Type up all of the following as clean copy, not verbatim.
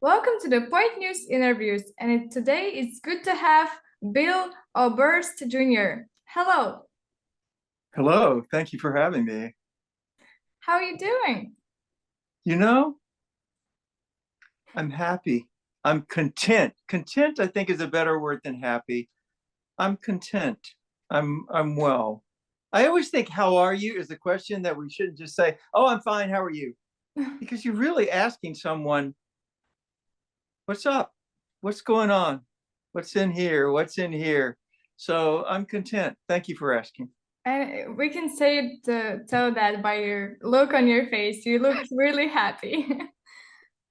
Welcome to the Point News interviews, and today it's good to have Bill Oberst Jr. Hello, Hello, thank you for having me. how are you doing? You know, I'm happy. I'm content. Content, I think, is a better word than happy. I'm content. I'm well. I always think, how are you, is a question that we shouldn't just say, oh, I'm fine, how are you? Because you're really asking someone, what's up? What's going on? What's in here? What's in here? So I'm content. Thank you for asking. And we can say tell that by your look on your face. You look really happy.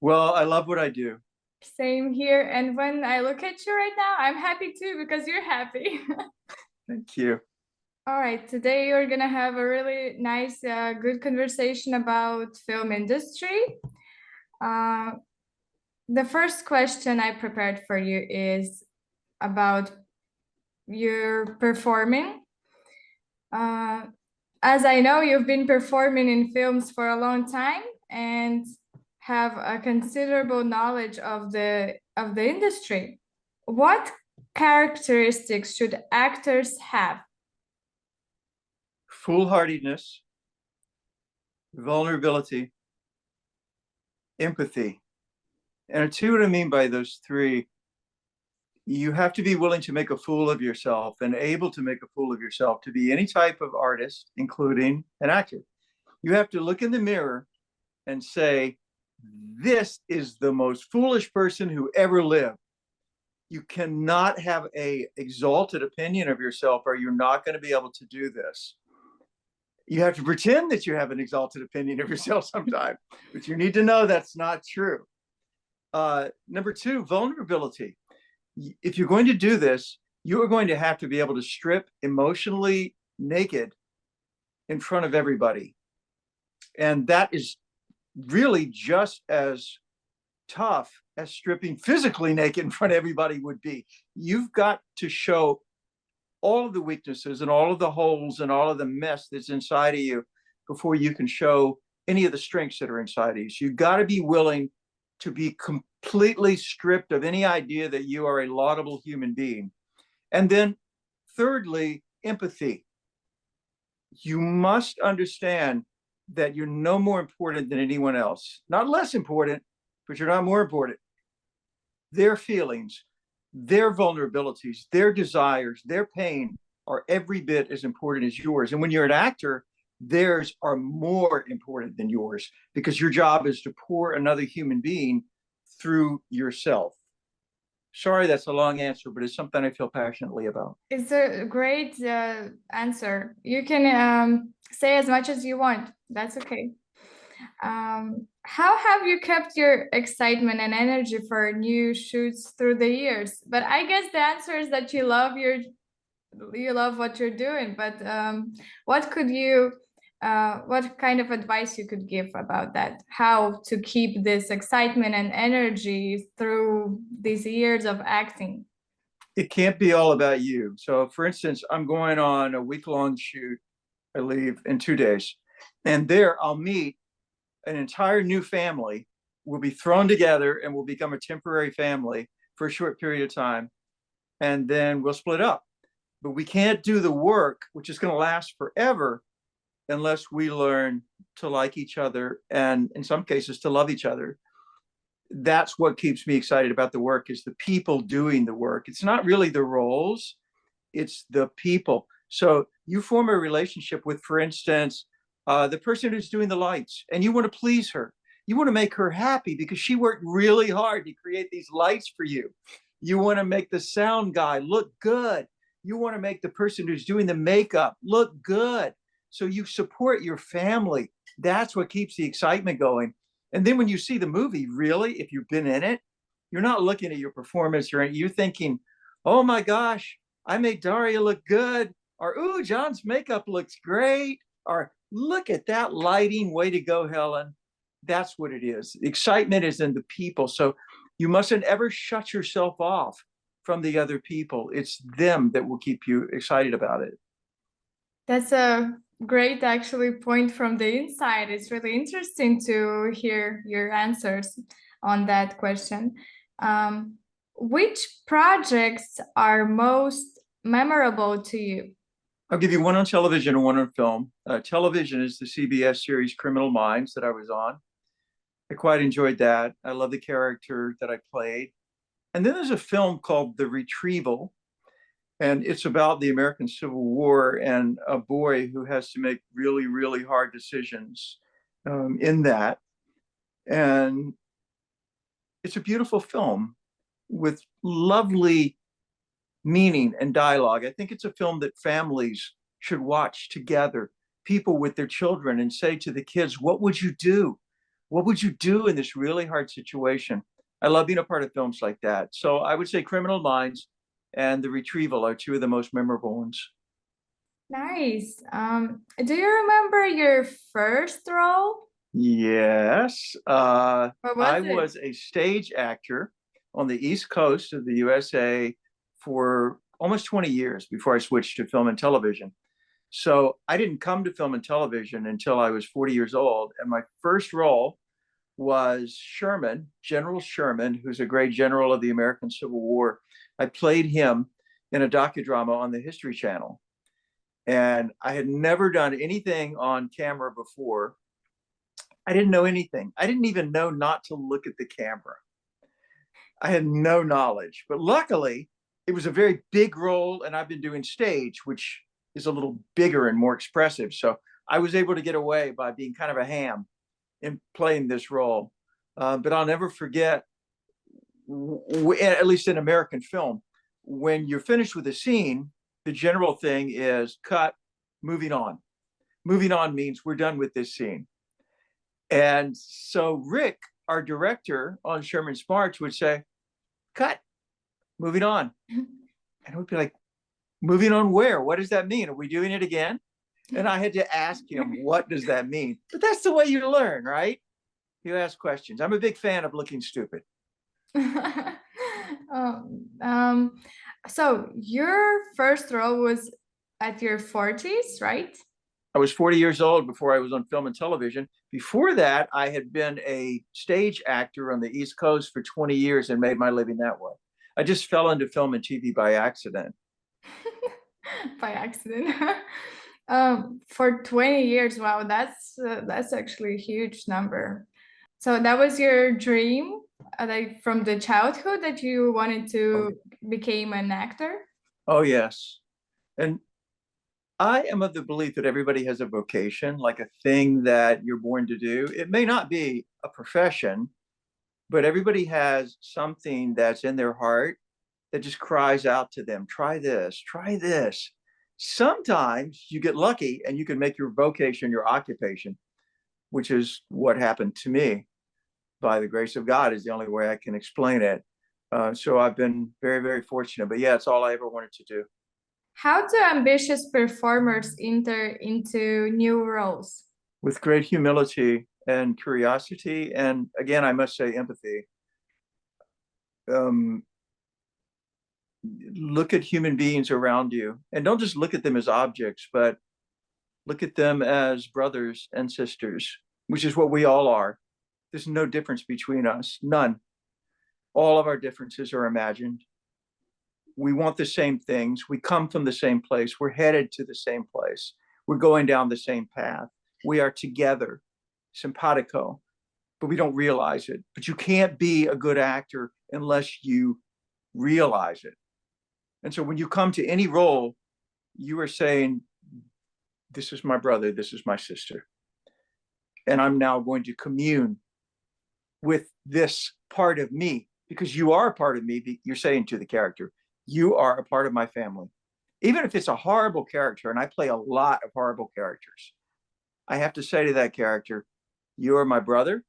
Well, I love what I do. Same here. And when I look at you right now, I'm happy too because you're happy. Thank you. All right, today we're gonna have a really nice, good conversation about film industry. Uh, the first question I prepared for you is about your performing. Uh, as I know, you've been performing in films for a long time and have a considerable knowledge of the industry. What characteristics should actors have? Foolhardiness, vulnerability, empathy. And see what I mean by those three. You have to be willing to make a fool of yourself and able to make a fool of yourself to be any type of artist, including an actor. You have to look in the mirror and say, this is the most foolish person who ever lived. You cannot have a exalted opinion of yourself or you're not going to be able to do this. You have to pretend that you have an exalted opinion of yourself sometimes, but you need to know that's not true. Number two, vulnerability. If you're going to do this, you are going to have to be able to strip emotionally naked in front of everybody. And that is really just as tough as stripping physically naked in front of everybody would be. You've got to show all of the weaknesses and all of the holes and all of the mess that's inside of you before you can show any of the strengths that are inside of you. So you've got to be willing to be completely stripped of any idea that you are a laudable human being. And then thirdly, empathy. You must understand that you're no more important than anyone else. Not less important, but you're not more important. Their feelings, their vulnerabilities, their desires, their pain are every bit as important as yours. And when you're an actor, theirs are more important than yours because your job is to pour another human being through yourself. Sorry, that's a long answer, but it's something I feel passionately about. It's a great answer. You can say as much as you want. That's okay. How have you kept your excitement and energy for new shoots through the years? But I guess the answer is that you love what you're doing. But what could you what kind of advice you could give about that? How to keep this excitement and energy through these years of acting? It can't be all about you. So, for instance, I'm going on a week-long shoot. I leave in 2 days. And there I'll meet an entire new family. We'll be thrown together and we'll become a temporary family for a short period of time. And then we'll split up. But we can't do the work, which is going to last forever, unless we learn to like each other and in some cases to love each other. That's what keeps me excited about the work is the people doing the work. It's not really the roles, it's the people. So you form a relationship with, for instance, the person who's doing the lights, and you want to please her. You want to make her happy because she worked really hard to create these lights for you. You want to make the sound guy look good. You want to make the person who's doing the makeup look good. So you support your family. That's what keeps the excitement going. And then when you see the movie, really, if you've been in it, you're not looking at your performance. You're thinking, oh my gosh, I made Daria look good. Or, ooh, John's makeup looks great. Or, look at that lighting. Way to go, Helen. That's what it is. The excitement is in the people. So you mustn't ever shut yourself off from the other people. It's them that will keep you excited about it. That's a great actually point from the inside. It's really interesting to hear your answers. on that question. Which projects are most memorable to you? I'll give you one on television and one on film. Television is the CBS series Criminal Minds that I was on. I quite enjoyed that. I love the character that I played. And then there's a film called The Retrieval, and it's about the American Civil War and a boy who has to make really, really hard decisions in that. And it's a beautiful film with lovely meaning and dialogue. I think it's a film that families should watch together, people with their children, and say to the kids, what would you do? What would you do in this really hard situation? I love being a part of films like that. So I would say Criminal Minds and The Retrieval are two of the most memorable ones. Nice. Do you remember your first role? Yes. What was I it? was a stage actor on the East Coast of the USA for almost 20 years before I switched to film and television. So I didn't come to film and television until I was 40 years old. And my first role was Sherman, General Sherman, who's a great general of the American Civil War. I played him in a docudrama on the History Channel. And I had never done anything on camera before. I didn't know anything. I didn't even know not to look at the camera. I had no knowledge, but luckily it was a very big role, and I've been doing stage, which is a little bigger and more expressive. So I was able to get away by being kind of a ham in playing this role. But I'll never forget, at least in American film, when you're finished with a scene, the general thing is cut, moving on. Moving on means we're done with this scene. And so Rick, our director on Sherman's March, would say, cut, moving on. And I would be like, moving on where? What does that mean? Are we doing it again? And I had to ask him, what does that mean? But that's the way you learn, right? You ask questions. I'm a big fan of looking stupid. um, so your first role was at your 40s, right? I was 40 years old before I was on film and television. Before that, I had been a stage actor on the East Coast for 20 years and made my living that way. I just fell into film and TV by accident. By accident. For 20 years, wow, that's actually a huge number. So that was your dream, like from the childhood that you wanted to become an actor? Oh, yes. And I am of the belief that everybody has a vocation, like a thing that you're born to do. It may not be a profession, but everybody has something that's in their heart that just cries out to them, try this, try this. Sometimes you get lucky and you can make your vocation your occupation, which is what happened to me. By the grace of God is the only way I can explain it. So I've been very, very fortunate. But yeah, it's all I ever wanted to do. How do ambitious performers enter into new roles? With great humility and curiosity, and again, I must say empathy. Um, Look at human beings around you, and don't just look at them as objects, but look at them as brothers and sisters, which is what we all are. There's no difference between us, none. All of our differences are imagined. We want the same things. We come from the same place. We're headed to the same place. We're going down the same path. We are together, simpatico, but we don't realize it. But you can't be a good actor unless you realize it. And so when you come to any role, you are saying, this is my brother, this is my sister. And I'm now going to commune with this part of me, because you are a part of me. You're saying to the character, you are a part of my family. Even if it's a horrible character, and I play a lot of horrible characters, I have to say to that character, you are my brother.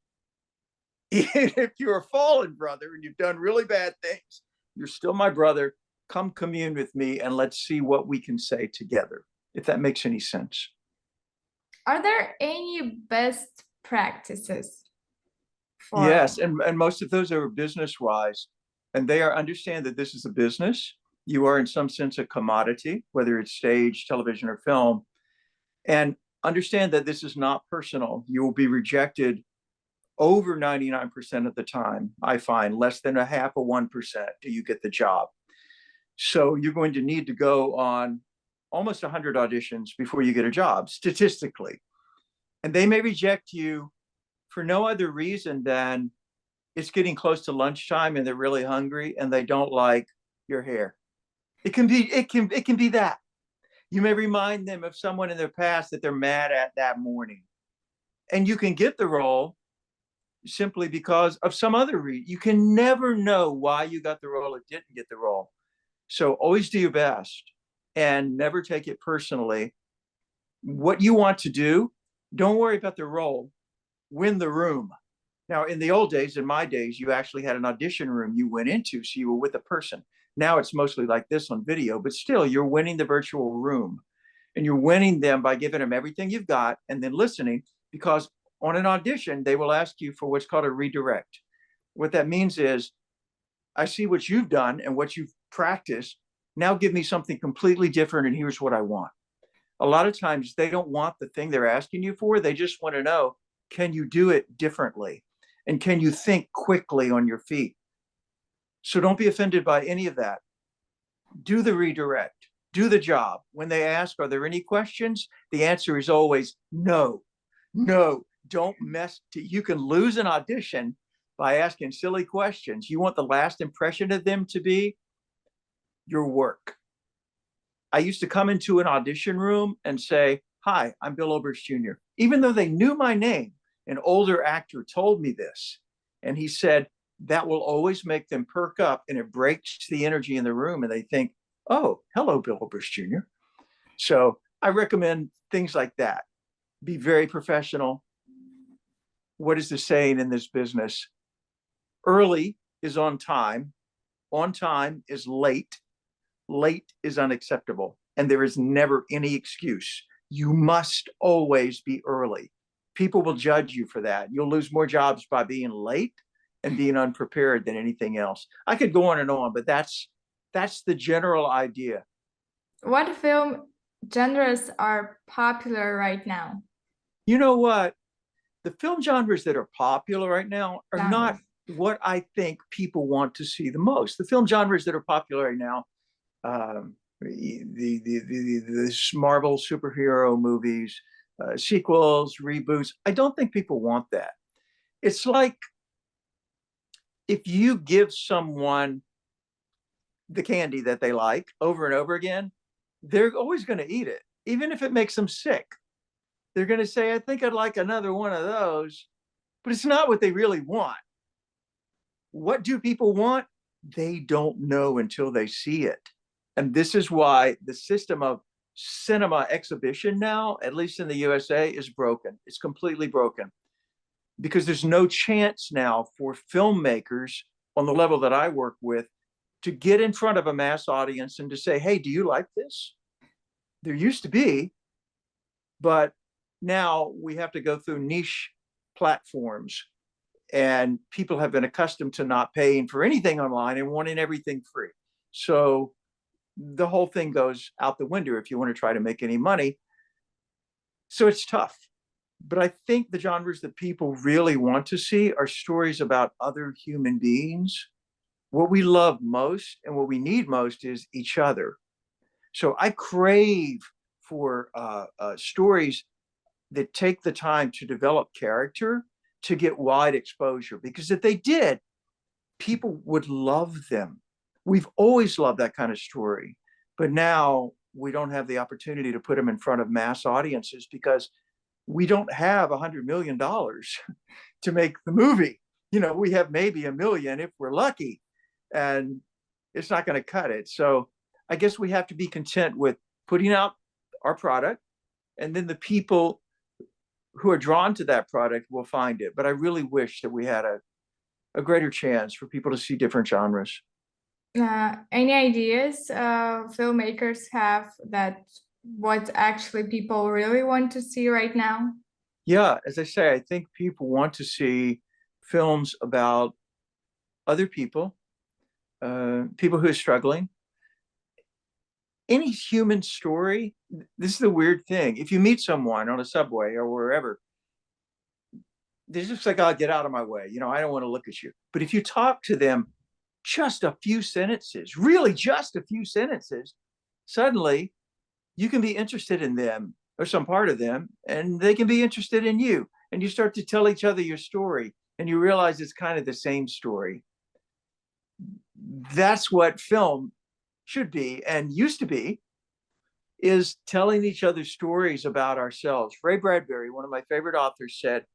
Even if you're a fallen brother and you've done really bad things, you're still my brother. Come commune with me and let's see what we can say together, if that makes any sense. Are there any best practices for? Yes, and most of those are business wise, and they are understand that this is a business. You are in some sense a commodity, whether it's stage, television, or film, and understand that this is not personal. You will be rejected over 99% of the time, I find less than a half of 1% do you get the job. So you're going to need to go on almost 100 auditions before you get a job, statistically. And they may reject you for no other reason than it's getting close to lunchtime and they're really hungry and they don't like your hair. It can be that. You may remind them of someone in their past that they're mad at that morning. And you can get the role simply because of some other reason. You can never know why you got the role or didn't get the role. So always do your best and never take it personally. What you want to do, don't worry about the role, win the room. Now, in the old days, in my days, you actually had an audition room you went into, so you were with a person. Now it's mostly like this on video, but still, you're winning the virtual room. And you're winning them by giving them everything you've got and then listening, because on an audition, they will ask you for what's called a redirect. What that means is, I see what you've done and what you've practiced. Now give me something completely different, and here's what I want. A lot of times they don't want the thing they're asking you for. They just want to know, can you do it differently? And can you think quickly on your feet? So don't be offended by any of that. Do the redirect, do the job. When they ask, are there any questions? The answer is always no, no, don't mess. You can lose an audition by asking silly questions. You want the last impression of them to be your work. I used to come into an audition room and say, hi, I'm Bill Oberst Jr. Even though they knew my name, an older actor told me this. And he said, that will always make them perk up and it breaks the energy in the room. And they think, oh, hello, Bill Oberst Jr. So I recommend things like that. Be very professional. What is the saying in this business? Early is on time is late is unacceptable, and there is never any excuse. You must always be early. People will judge you for that. You'll lose more jobs by being late and being unprepared than anything else. I could go on and on, but that's the general idea. What film genres are popular right now? You know what? The film genres that are popular right now are not what I think people want to see the most. The film genres that are popular right now, the Marvel superhero movies, sequels, reboots. I don't think people want that. It's like if you give someone the candy that they like over and over again, they're always going to eat it, even if it makes them sick. They're going to say, I think I'd like another one of those, but it's not what they really want. What do people want? They don't know until they see it. And this is why the system of cinema exhibition now, at least in the USA, is broken. It's completely broken, because there's no chance now for filmmakers on the level that I work with to get in front of a mass audience and to say, hey, do you like this? There used to be, but now we have to go through niche platforms, and people have been accustomed to not paying for anything online and wanting everything free. So the whole thing goes out the window if you want to try to make any money. So it's tough. But I think the genres that people really want to see are stories about other human beings. What we love most and what we need most is each other. So I crave for stories that take the time to develop character, to get wide exposure, because if they did, people would love them. We've always loved that kind of story, but now we don't have the opportunity to put them in front of mass audiences because we don't have $100 million to make the movie. You know, we have maybe $1 million if we're lucky, and it's not going to cut it. So I guess we have to be content with putting out our product, and then the people who are drawn to that product will find it. But I really wish that we had a greater chance for people to see different genres. Any ideas filmmakers have that what actually people really want to see right now? Yeah, as I say, I think people want to see films about other people, people who are struggling. Any human story, this is the weird thing. If you meet someone on a subway or wherever, they're just like, oh, get out of my way. You know, I don't want to look at you. But if you talk to them just a few sentences, really just a few sentences, suddenly you can be interested in them or some part of them, and they can be interested in you. And you start to tell each other your story, and you realize it's kind of the same story. That's what film should be and used to be, is telling each other stories about ourselves. Ray Bradbury, one of my favorite authors, said,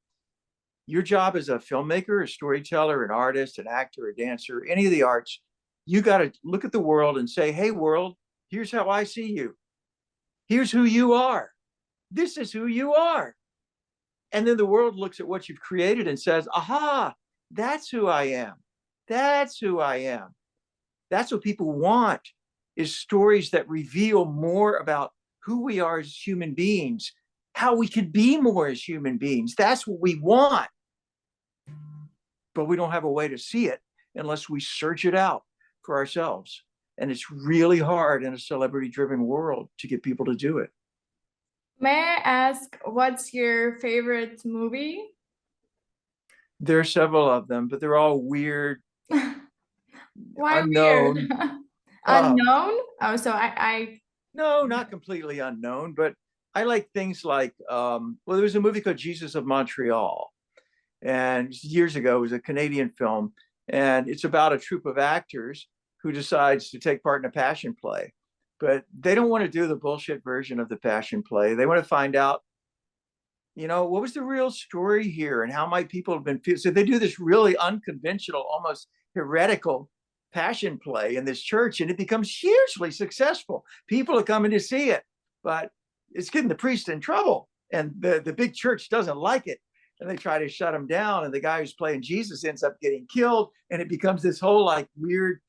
your job as a filmmaker, a storyteller, an artist, an actor, a dancer, any of the arts, you got to look at the world and say, hey, world, here's how I see you. Here's who you are. This is who you are. And then the world looks at what you've created and says, aha, that's who I am. That's who I am. That's what people want, is stories that reveal more about who we are as human beings, how we could be more as human beings. That's what we want. But we don't have a way to see it unless we search it out for ourselves. And it's really hard in a celebrity-driven world to get people to do it. May I ask, what's your favorite movie? There are several of them, but they're all weird, Why unknown. weird? Unknown? Oh, so I No, not completely unknown, but I like things like, well, there was a movie called Jesus of Montreal, and years ago, it was a Canadian film, and it's about a troupe of actors who decides to take part in a passion play. But they don't want to do the bullshit version of the passion play. They want to find out, you know, what was the real story here and how might people have been. So they do this really unconventional, almost heretical passion play in this church, and it becomes hugely successful. People are coming to see it, but it's getting the priest in trouble, and the big church doesn't like it. And they try to shut him down, and the guy who's playing Jesus ends up getting killed, and it becomes this whole like weird,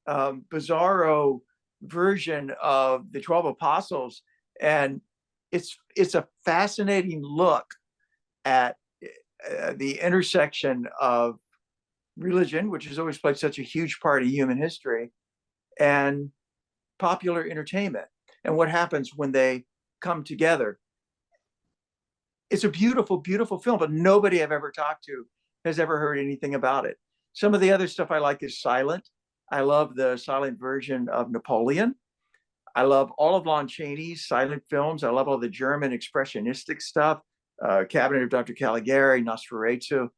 bizarro version of the 12 apostles. And it's a fascinating look at the intersection of religion, which has always played such a huge part of human history, and popular entertainment, and what happens when they come together. It's a beautiful, beautiful film, but nobody I've ever talked to has ever heard anything about it. Some of the other stuff I like is silent. I love the silent version of Napoleon. I love all of Lon Chaney's silent films. I love all the German expressionistic stuff, Cabinet of Dr. Caligari, Nosferatu,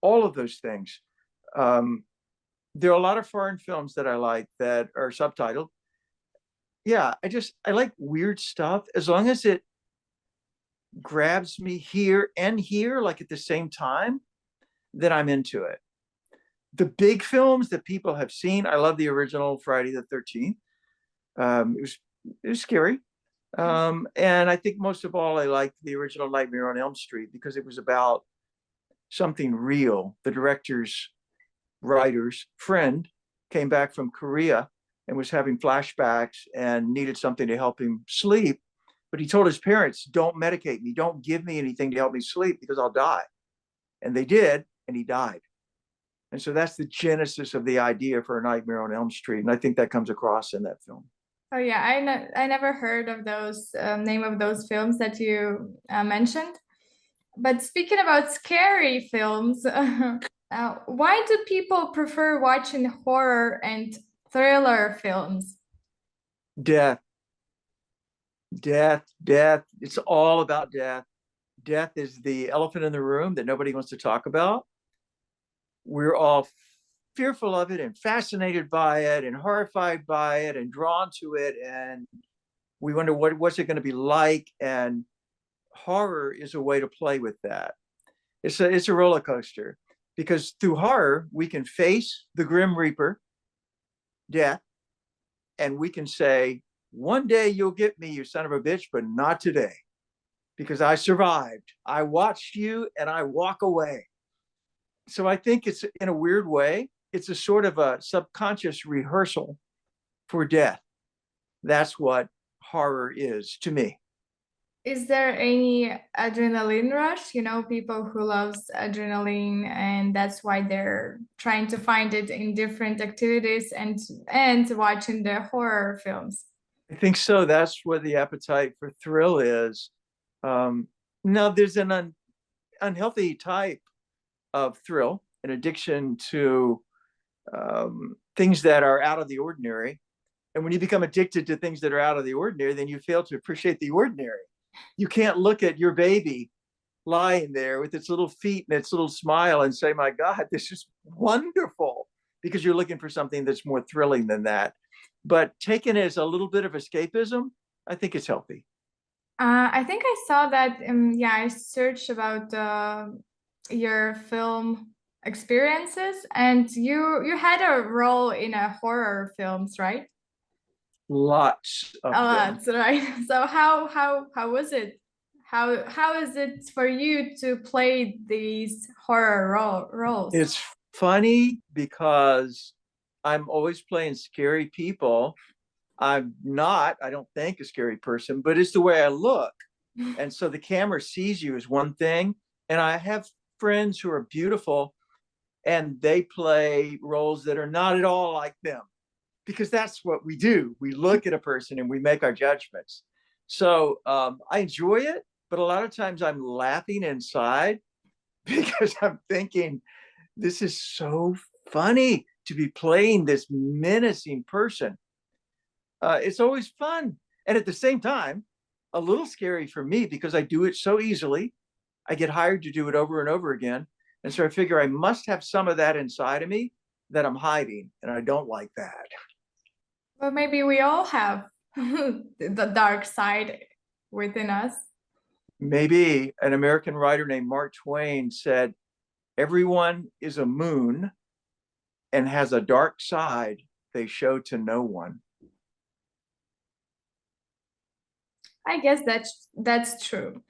all of those things. There are a lot of foreign films that I like that are subtitled. Yeah, I like weird stuff as long as it grabs me here and here, like at the same time, then I'm into it. The big films that people have seen, I love the original Friday the 13th. It was scary. And I think most of all, I liked the original Nightmare on Elm Street because it was about something real. The director's writer's friend came back from Korea and was having flashbacks and needed something to help him sleep. But he told his parents, don't medicate me. Don't give me anything to help me sleep because I'll die. And they did, and he died. And so that's the genesis of the idea for A Nightmare on Elm Street. And I think that comes across in that film. Oh yeah, I never heard of those name of those films that you mentioned. But speaking about scary films, why do people prefer watching horror and thriller films? Death, death. It's all about death. Death is the elephant in the room that nobody wants to talk about. We're all fearful of it and fascinated by it and horrified by it and drawn to it. And we wonder what's it going to be like. And horror is a way to play with that. It's a roller coaster, because through horror, we can face the Grim Reaper, death, and we can say, one day you'll get me, you son of a bitch, but not today, because I survived. I watched you and I walk away. So I think it's, in a weird way, it's a sort of a subconscious rehearsal for death. That's what horror is to me. Is there any adrenaline rush? You know, people who loves adrenaline, and that's why they're trying to find it in different activities and watching the horror films. I think so. That's what the appetite for thrill is. Now, there's unhealthy type of thrill, an addiction to things that are out of the ordinary. And when you become addicted to things that are out of the ordinary, then you fail to appreciate the ordinary. You can't look at your baby lying there with its little feet and its little smile and say, my God, this is wonderful, because you're looking for something that's more thrilling than that. But taken as a little bit of escapism, I think it's healthy. I think I saw that. Yeah, I searched about your film experiences, and you had a role in a horror films, right? Lots of A them. lot, right? So how was it? How is it for you to play these horror roles? It's funny because I'm always playing scary people. I'm not, I don't think, a scary person, but it's the way I look. And so the camera sees you as one thing. And I have friends who are beautiful and they play roles that are not at all like them, because that's what we do. We look at a person and we make our judgments. So I enjoy it, but a lot of times I'm laughing inside because I'm thinking, this is so funny to be playing this menacing person. It's always fun. And at the same time, a little scary for me because I do it so easily. I get hired to do it over and over again. And so I figure I must have some of that inside of me that I'm hiding. And I don't like that. Well, maybe we all have the dark side within us. Maybe an American writer named Mark Twain said, everyone is a moon and has a dark side they show to no one. I guess that's true.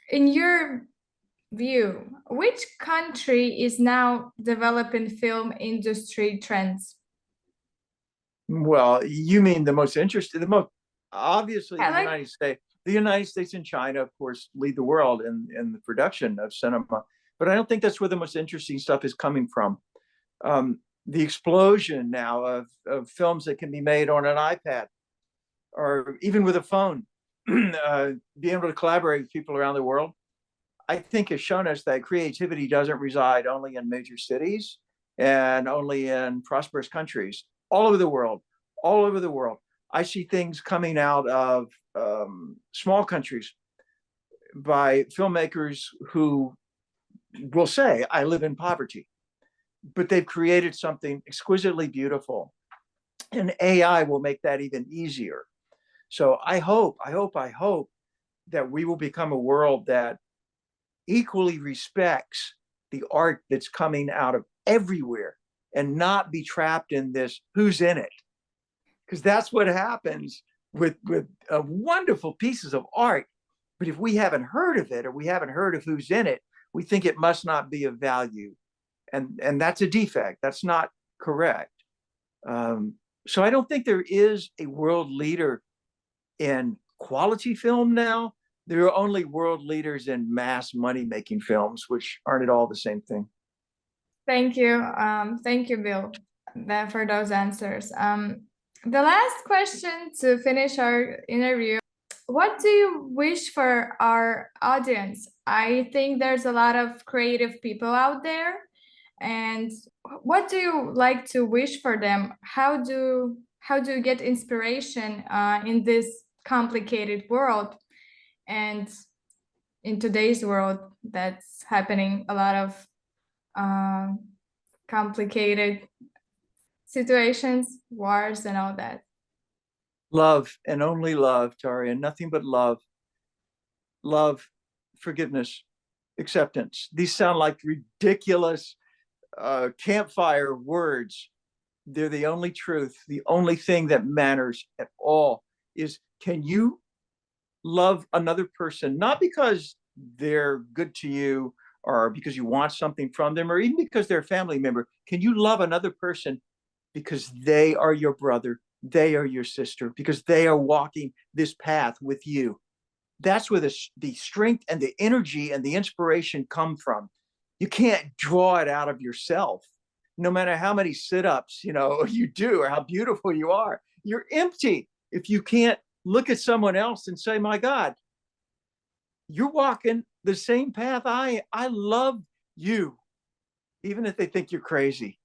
In your view, which country is now developing film industry trends? Well, you mean the most interesting, the most obviously Yeah, the like United States. The United States and China, of course, lead the world in the production of cinema. But I don't think that's where the most interesting stuff is coming from. The explosion now of films that can be made on an iPad or even with a phone, being able to collaborate with people around the world, I think has shown us that creativity doesn't reside only in major cities and only in prosperous countries. All over the world, all over the world. I see things coming out of small countries by filmmakers who will say, I live in poverty, but they've created something exquisitely beautiful. And AI will make that even easier. So I hope that we will become a world that equally respects the art that's coming out of everywhere and not be trapped in this who's in it. Because that's what happens with wonderful pieces of art. But if we haven't heard of it or we haven't heard of who's in it, we think it must not be of value. And that's a defect. That's not correct. So I don't think there is a world leader in quality film now. There are only world leaders in mass money-making films, which aren't at all the same thing. thank you. Thank you, Bill, for those answers. The last question to finish our interview. What do you wish for our audience? I think there's a lot of creative people out there. And what do you like to wish for them? How do you get inspiration in this complicated world? And in today's world, that's happening a lot of complicated situations, wars, and all that. Love and only love, Taria, nothing but love. Love, forgiveness, acceptance. These sound like ridiculous campfire words. They're the only truth. The only thing that matters at all is, can you love another person, not because they're good to you or because you want something from them or even because they're a family member? Can you love another person because they are your brother, they are your sister, because they are walking this path with you? That's where the strength and the energy and the inspiration come from. You can't draw it out of yourself. No matter how many sit-ups you do or how beautiful you are, you're empty if you can't look at someone else and say, my God, you're walking the same path I love you, even if they think you're crazy.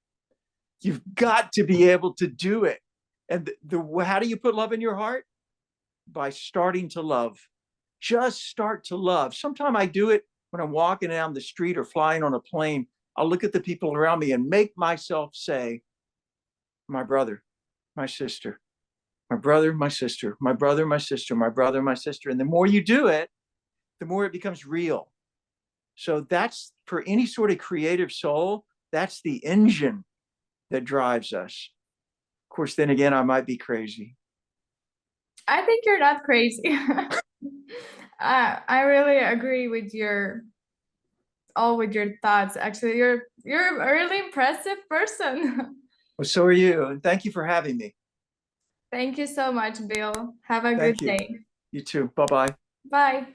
You've got to be able to do it. And how do you put love in your heart? By starting to love. Just start to love. Sometimes I do it when I'm walking down the street or flying on a plane. I'll look at the people around me and make myself say, my brother, my sister, my brother, my sister, my brother, my sister, my brother, my sister. And the more you do it, the more it becomes real. So that's, for any sort of creative soul, that's the engine that drives us. Of course, then again, I might be crazy. I think you're not crazy. I really agree with your thoughts. Actually, you're a really impressive person. Well, so are you. And thank you for having me. Thank you so much, Bill. Have a good Thank you. day. You too. Bye-bye. Bye.